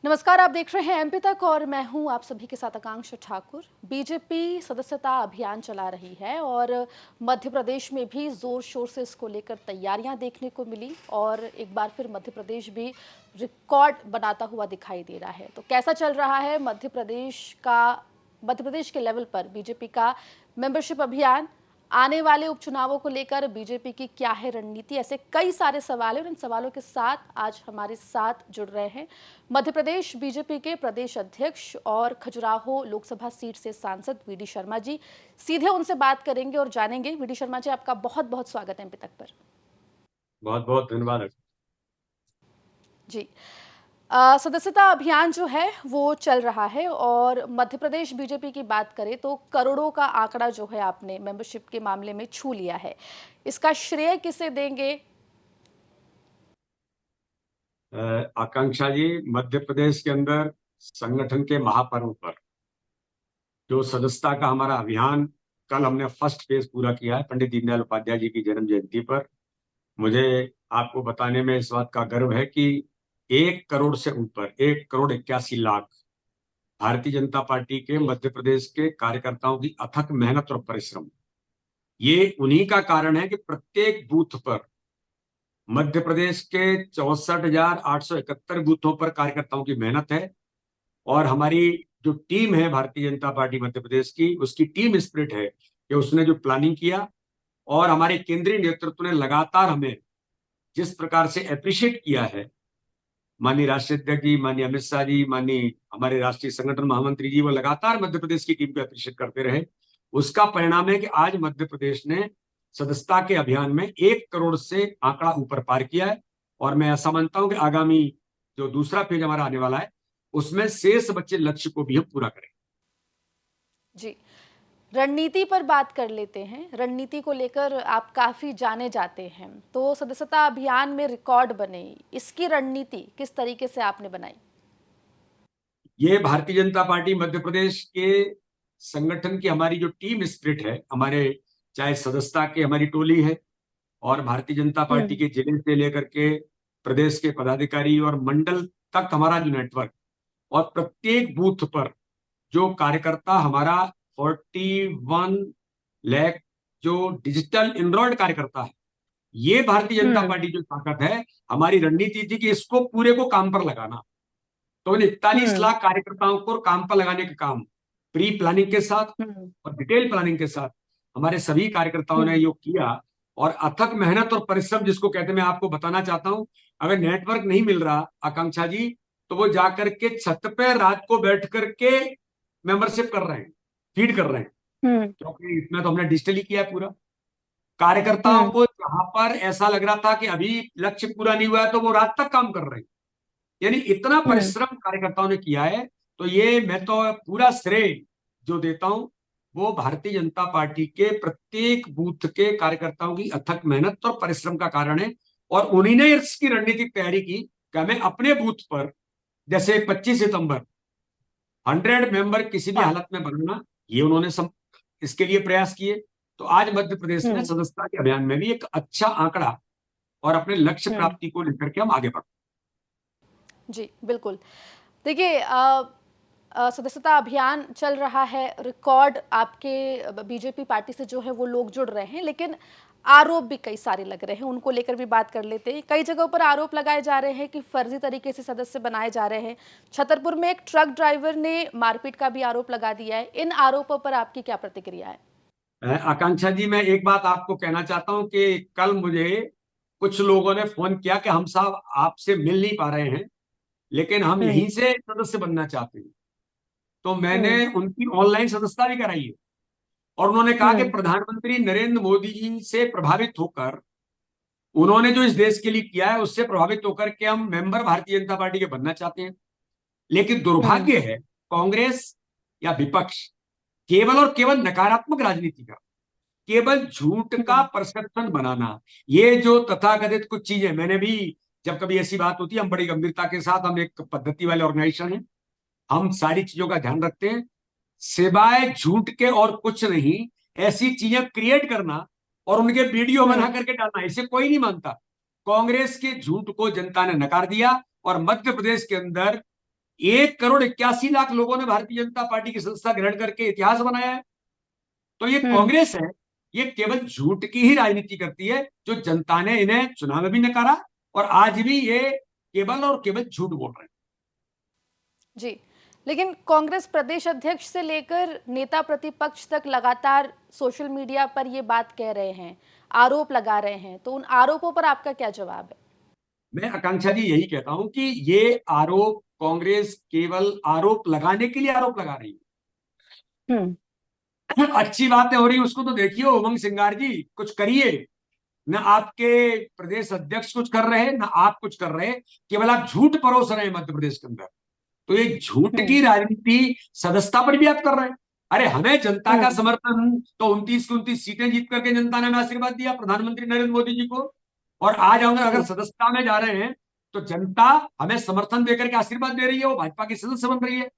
नमस्कार, आप देख रहे हैं एमपी तक और मैं हूं आप सभी के साथ आकांक्षा ठाकुर। बीजेपी सदस्यता अभियान चला रही है और मध्य प्रदेश में भी जोर शोर से इसको लेकर तैयारियां देखने को मिली और एक बार फिर मध्य प्रदेश भी रिकॉर्ड बनाता हुआ दिखाई दे रहा है। तो कैसा चल रहा है मध्य प्रदेश के लेवल पर बीजेपी का मेंबरशिप अभियान, आने वाले उपचुनावों को लेकर बीजेपी की क्या है रणनीति, ऐसे कई सारे सवाल हैं और इन सवालों के साथ आज हमारे साथ जुड़ रहे हैं मध्य प्रदेश बीजेपी के प्रदेश अध्यक्ष और खजुराहो लोकसभा सीट से सांसद वीडी शर्मा जी। सीधे उनसे बात करेंगे और जानेंगे। वीडी शर्मा जी, आपका बहुत बहुत स्वागत है एमपी तक पर। बहुत बहुत धन्यवाद जी, सदस्यता अभियान जो है वो चल रहा है और मध्य प्रदेश बीजेपी की बात करें तो करोड़ों का आंकड़ा जो है आपने मेंबरशिप के मामले में छू लिया है। इसका श्रेय किसे देंगे? आकांक्षा जी। मध्य प्रदेश के अंदर संगठन के महापर्व पर जो सदस्यता का हमारा अभियान, कल हमने फर्स्ट फेज पूरा किया है पंडित दीनदयाल उपाध्याय जी की जन्म जयंती पर। मुझे आपको बताने में इस बात का गर्व है कि 1 करोड़ से ऊपर 1,81,00,000 भारतीय जनता पार्टी के मध्य प्रदेश के कार्यकर्ताओं की अथक मेहनत और परिश्रम, ये उन्हीं का कारण है कि प्रत्येक बूथ पर मध्य प्रदेश के 64,871 बूथों पर कार्यकर्ताओं की मेहनत है। और हमारी जो टीम है भारतीय जनता पार्टी मध्य प्रदेश की, उसकी टीम स्पिरिट है कि उसने जो प्लानिंग किया और हमारे केंद्रीय नेतृत्व ने लगातार हमें जिस प्रकार से अप्रिशिएट किया है, माननीय राष्ट्रीय अध्यक्ष जी, माननीय अमित शाह जी, माननीय हमारे राष्ट्रीय संगठन महामंत्री जी, वो लगातार मध्य प्रदेश की टीम को अप्रिशिएट करते रहे। उसका परिणाम है कि आज मध्य प्रदेश ने सदस्यता के अभियान में 1 करोड़ से आंकड़ा ऊपर पार किया है। और मैं ऐसा मानता हूं कि आगामी जो दूसरा फेज हमारा आने वाला है, उसमें शेष बच्चे लक्ष्य को भी हम पूरा करें। जी, रणनीति पर बात कर लेते हैं। रणनीति को लेकर आप काफी जाने जाते हैं, तो सदस्यता अभियान में रिकॉर्ड बने, इसकी रणनीति किस तरीके से आपने बनाई? ये भारतीय जनता पार्टी मध्य प्रदेश के संगठन की हमारी जो टीम स्पिरिट है, हमारे चाहे सदस्यता की हमारी टोली है और भारतीय जनता पार्टी के जिले से लेकर के प्रदेश के पदाधिकारी और मंडल तक हमारा जो नेटवर्क, और प्रत्येक बूथ पर जो कार्यकर्ता हमारा 41 लाख जो डिजिटल इनरोल्ड कार्यकर्ता है, ये भारतीय जनता पार्टी जो ताकत है। हमारी रणनीति थी कि इसको पूरे को काम पर लगाना। तो 41 लाख कार्यकर्ताओं को काम पर लगाने का काम प्री प्लानिंग के साथ और डिटेल प्लानिंग के साथ हमारे सभी कार्यकर्ताओं ने ये किया। और अथक मेहनत और परिश्रम जिसको कहते हैं, मैं आपको बताना चाहता हूं, अगर नेटवर्क नहीं मिल रहा आकांक्षा जी, तो वो जाकर के छत पे रात को बैठ करके मेंबरशिप कर रहे हैं, फीड कर रहे हैं, क्योंकि इसमें तो हमने डिजिटली किया है पूरा। कार्यकर्ताओं को जहां पर ऐसा लग रहा था कि अभी लक्ष्य पूरा नहीं हुआ है, तो वो रात तक काम कर रहे हैं। यानी इतना परिश्रम कार्यकर्ताओं ने किया है। तो ये मैं तो पूरा श्रेय जो देता हूं वो भारतीय जनता पार्टी के प्रत्येक बूथ के कार्यकर्ताओं की अथक मेहनत और परिश्रम का कारण है। और उन्हीं ने इसकी रणनीतिक तैयारी की कि हमें अपने बूथ पर जैसे 25 सितंबर 100 मेंबर किसी भी हालत में बनाना, ये उन्होंने इसके लिए प्रयास किए। तो आज मध्य प्रदेश में सदस्यता के अभियान में भी एक अच्छा आंकड़ा और अपने लक्ष्य प्राप्ति को लेकर के हम आगे बढ़। जी, बिल्कुल। देखिए, सदस्यता अभियान चल रहा है, रिकॉर्ड आपके बीजेपी पार्टी से जो है वो लोग जुड़ रहे हैं, लेकिन आरोप भी कई सारे लग रहे हैं, उनको लेकर भी बात कर लेते हैं। कई जगहों पर आरोप लगाए जा रहे हैं कि फर्जी तरीके से सदस्य बनाए जा रहे हैं। छतरपुर में एक ट्रक ड्राइवर ने मारपीट का भी आरोप लगा दिया है। इन आरोपों पर आपकी क्या प्रतिक्रिया है? आकांक्षा जी, मैं एक बात आपको कहना चाहता हूं कि कल मुझे कुछ लोगों ने फोन किया कि हम साहब आपसे मिल नहीं पा रहे हैं, लेकिन हम यहीं से सदस्य बनना चाहते हैं। तो मैंने उनकी ऑनलाइन सदस्यता भी कराई है और उन्होंने कहा कि प्रधानमंत्री नरेंद्र मोदी जी से प्रभावित होकर, उन्होंने जो इस देश के लिए किया है उससे प्रभावित होकर के हम मेंबर भारतीय जनता पार्टी के बनना चाहते हैं। लेकिन दुर्भाग्य है, कांग्रेस या विपक्ष केवल और केवल नकारात्मक राजनीति का, केवल झूठ का परसेप्शन बनाना, ये जो तथाकथित कुछ चीजें, मैंने भी जब कभी ऐसी बात होती है, हम बड़ी गंभीरता के साथ, हम एक पद्धति वाले ऑर्गेनाइजेशन है, हम सारी चीजों का ध्यान रखते हैं। सिवाय झूठ के और कुछ नहीं, ऐसी चीजें क्रिएट करना और उनके वीडियो बना करके डालना, इसे कोई नहीं मानता। कांग्रेस के झूठ को जनता ने नकार दिया और मध्य प्रदेश के अंदर 1,81,00,000 लोगों ने भारतीय जनता पार्टी की सदस्यता ग्रहण करके इतिहास बनाया है। तो ये हम्म कांग्रेस है, ये केवल झूठ की ही राजनीति करती है, जो जनता ने इन्हें चुनाव में भी नकारा और आज भी ये केवल और केवल झूठ बोल रहे हैं। जी, लेकिन कांग्रेस प्रदेश अध्यक्ष से लेकर नेता प्रतिपक्ष तक लगातार सोशल मीडिया पर ये बात कह रहे हैं, आरोप लगा रहे हैं, तो उन आरोपों पर आपका क्या जवाब है? मैं आकांक्षा जी यही कहता हूं कि ये आरोप कांग्रेस केवल आरोप लगाने के लिए आरोप लगा रही हम्म है। अच्छी बातें हो रही उसको तो देखिए उमंग सिंगार जी, कुछ करिए। न आपके प्रदेश अध्यक्ष कुछ कर रहे हैं, न आप कुछ कर रहे हैं, केवल आप झूठ परोस रहे हैं मध्य प्रदेश के अंदर। तो ये झूठ हम्म की राजनीति सदस्यता पर भी आप कर रहे हैं। अरे हमें जनता का हम्म समर्थन, तो 29 की 29 सीटें जीत करके जनता ने हमें आशीर्वाद दिया प्रधानमंत्री नरेंद्र मोदी जी को। और आज हम अगर जी सदस्यता में जा रहे हैं तो जनता हमें समर्थन देकर के आशीर्वाद दे रही है, वो भाजपा की सदस्य बन रही है।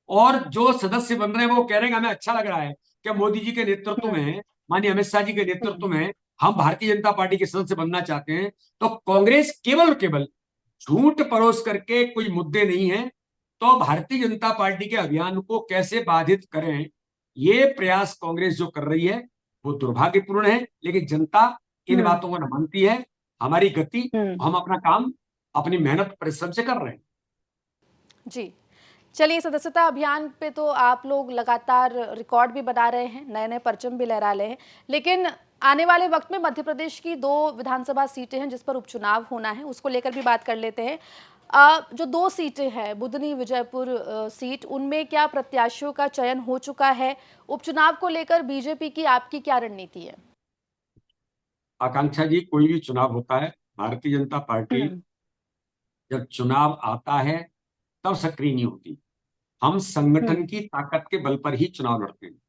और जो सदस्य बन रहे हैं वो कह रहे हैं कि हमें अच्छा लग रहा है कि मोदी जी के नेतृत्व हम्म में, माननीय अमित शाह जी के नेतृत्व हम्म में हम भारतीय जनता पार्टी के सदस्य बनना चाहते हैं। तो कांग्रेस केवल और केवल झूठ परोस करके कोई मुद्दे नहीं है, तो भारतीय जनता पार्टी के अभियान को कैसे बाधित करें, ये प्रयास कांग्रेस जो कर रही है वो दुर्भाग्यपूर्ण है। लेकिन जनता इन हम्म बातों को न मानती है। हमारी गति, हम्म हम अपना काम अपनी मेहनत परिश्रम से कर रहे हैं। जी, चलिए, सदस्यता अभियान पे तो आप लोग लगातार रिकॉर्ड भी बना रहे हैं, नए-नए परचम भी लहरा रहे हैं, लेकिन आने वाले वक्त में मध्य प्रदेश की 2 विधानसभा सीटें हैं जिस पर उपचुनाव होना है, उसको लेकर भी बात कर लेते हैं। जो 2 सीटें हैं, बुधनी, विजयपुर सीट, उनमें क्या प्रत्याशियों का चयन हो चुका है? उपचुनाव को लेकर बीजेपी की आपकी क्या रणनीति है? आकांक्षा जी, कोई भी चुनाव होता है, भारतीय जनता पार्टी हम्म जब चुनाव आता है तब सक्रिय नहीं होती। हम हम्म संगठन की ताकत के बल पर ही चुनाव लड़ते हैं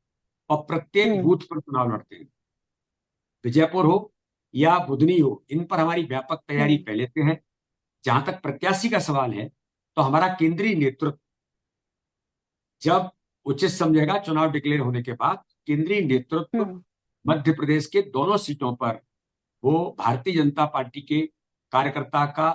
और प्रत्येक हम्म बूथ पर चुनाव लड़ते हैं। विजयपुर हो या बुधनी हो, इन पर हमारी व्यापक तैयारी हम्म पहले से है। जहां तक प्रत्याशी का सवाल है, तो हमारा केंद्रीय नेतृत्व जब उचित समझेगा, चुनाव डिक्लेयर होने के बाद केंद्रीय नेतृत्व हम्म मध्य प्रदेश के दोनों सीटों पर वो भारतीय जनता पार्टी के कार्यकर्ता का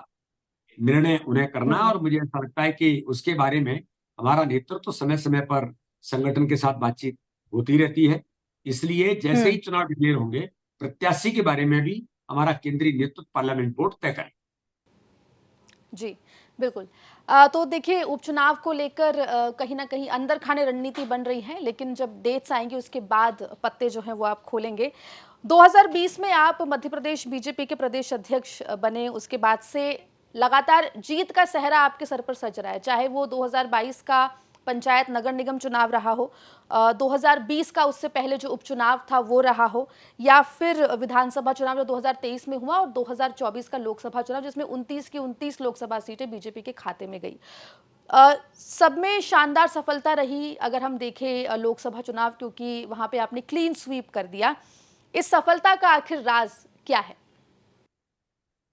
निर्णय उन्हें करना है। हम्म और मुझे ऐसा लगता है कि उसके बारे में हमारा नेतृत्व समय समय पर संगठन के साथ बातचीत होती रहती है। इसलिए जैसे ही हम्म चुनाव डिक्लेयर होंगे, प्रत्याशी के बारे में भी हमारा केंद्रीय नेतृत्व पार्लियामेंट बोर्ड तय करें। जी, बिल्कुल। तो देखिए, उपचुनाव को लेकर कहीं न कहीं अंदर खाने रणनीति बन रही है, लेकिन जब डेट्स आएँगी उसके बाद पत्ते जो हैं वो आप खोलेंगे। 2020 में आप मध्य प्रदेश बीजेपी के प्रदेश अध्यक्ष बने, उसके बाद से लगातार जीत का सेहरा आपके सर पर सज रहा है, चाहे वो 2022 का पंचायत नगर निगम चुनाव रहा हो, 2020 का उससे पहले जो उपचुनाव था वो रहा हो, या फिर विधानसभा चुनाव जो 2023 में हुआ और 2024 का लोकसभा चुनाव जिसमें 29 की 29 लोकसभा सीटें बीजेपी के खाते में गई। सब में शानदार सफलता रही अगर हम देखें लोकसभा चुनाव, क्योंकि वहां पे आपने क्लीन स्वीप कर दिया। इस सफलता का आखिर राज क्या है?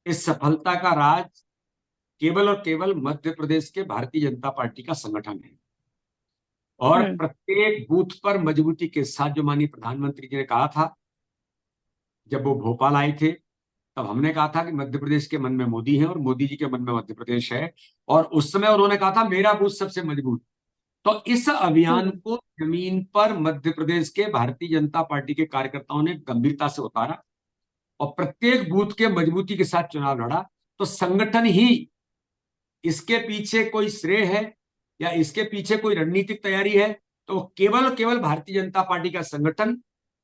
इस सफलता का राज केवल और केवल मध्य प्रदेश के भारतीय जनता पार्टी का संगठन है। और हम्म प्रत्येक बूथ पर मजबूती के साथ, जो माननीय प्रधानमंत्री जी ने कहा था जब वो भोपाल आए थे, तब हमने कहा था कि मध्य प्रदेश के मन में मोदी है और मोदी जी के मन में मध्य प्रदेश है। और उस समय उन्होंने कहा था मेरा बूथ सबसे मजबूत। तो इस अभियान हम्म को जमीन पर मध्य प्रदेश के भारतीय जनता पार्टी के कार्यकर्ताओं ने गंभीरता से उतारा और प्रत्येक बूथ के मजबूती के साथ चुनाव लड़ा। तो संगठन ही इसके पीछे कोई श्रेय है या इसके पीछे कोई रणनीतिक तैयारी है, तो केवल और केवल भारतीय जनता पार्टी का संगठन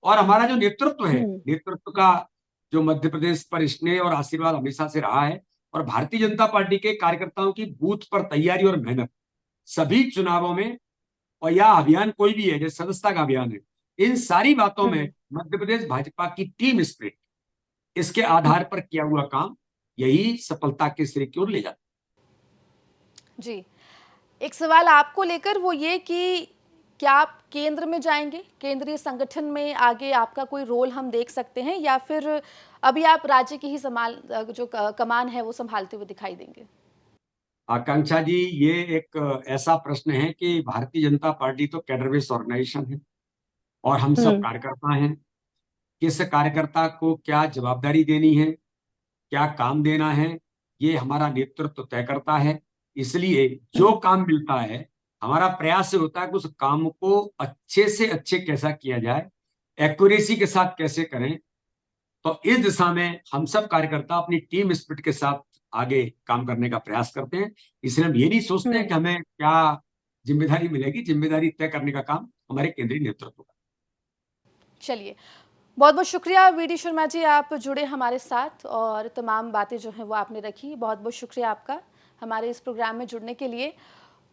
और हमारा जो नेतृत्व है, हम्म नेतृत्व का जो मध्य प्रदेश पर स्नेह और आशीर्वाद हमेशा से रहा है। और भारतीय जनता पार्टी के कार्यकर्ताओं की बूथ पर तैयारी और मेहनत सभी चुनावों में, और यह अभियान कोई भी है जैसे सदस्यता का अभियान है, इन सारी बातों में हम्म मध्य प्रदेश भाजपा की टीम स्पिरिट, इसके आधार पर किया हुआ काम, यही सफलता के श्रेय की ओर ले जाता जी, एक सवाल आपको लेकर, वो ये कि क्या आप केंद्र में जाएंगे? केंद्रीय संगठन में आगे आपका कोई रोल हम देख सकते हैं, या फिर अभी आप राज्य की ही कमान है वो संभालते हुए दिखाई देंगे? है। आकांक्षा जी, ये एक ऐसा प्रश्न है कि भारतीय जनता पार्टी तो कैडर बेस्ड ऑर्गेनाइजेशन है और हम सब हम्म कार्यकर्ता हैं। किस कार्यकर्ता को क्या जवाबदारी देनी है, क्या काम देना है, ये हमारा नेतृत्व तय करता है। इसलिए जो काम मिलता है हमारा प्रयास से होता है कि उस काम को अच्छे से अच्छे कैसा किया जाए, एक्यूरेसी के साथ कैसे करें। तो इस दिशा में हम सब कार्यकर्ता अपनी टीम स्पिरिट के साथ आगे काम करने का प्रयास करते हैं। इसलिए हम ये नहीं सोचते हैं कि हमें क्या जिम्मेदारी मिलेगी, जिम्मेदारी तय करने का काम हमारे केंद्रीय नेतृत्व का। चलिए, बहुत बहुत शुक्रिया वीडी शर्मा जी, आप जुड़े हमारे साथ और तमाम बातें जो हैं वो आपने रखी। बहुत बहुत शुक्रिया आपका हमारे इस प्रोग्राम में जुड़ने के लिए।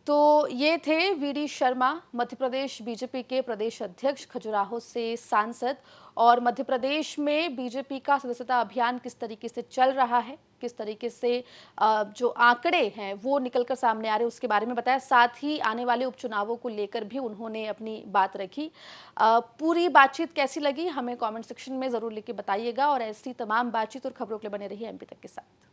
तो ये थे वीडी शर्मा, मध्य प्रदेश बीजेपी के प्रदेश अध्यक्ष, खजुराहो से सांसद, और मध्य प्रदेश में बीजेपी का सदस्यता अभियान किस तरीके से चल रहा है, किस तरीके से जो आंकड़े हैं वो निकलकर सामने आ रहे हैं उसके बारे में बताया। साथ ही आने वाले उपचुनावों को लेकर भी उन्होंने अपनी बात रखी। पूरी बातचीत कैसी लगी हमें कमेंट सेक्शन में ज़रूर लिख के बताइएगा और ऐसी तमाम बातचीत और खबरों के लिए बने रहिए एमपी तक के साथ।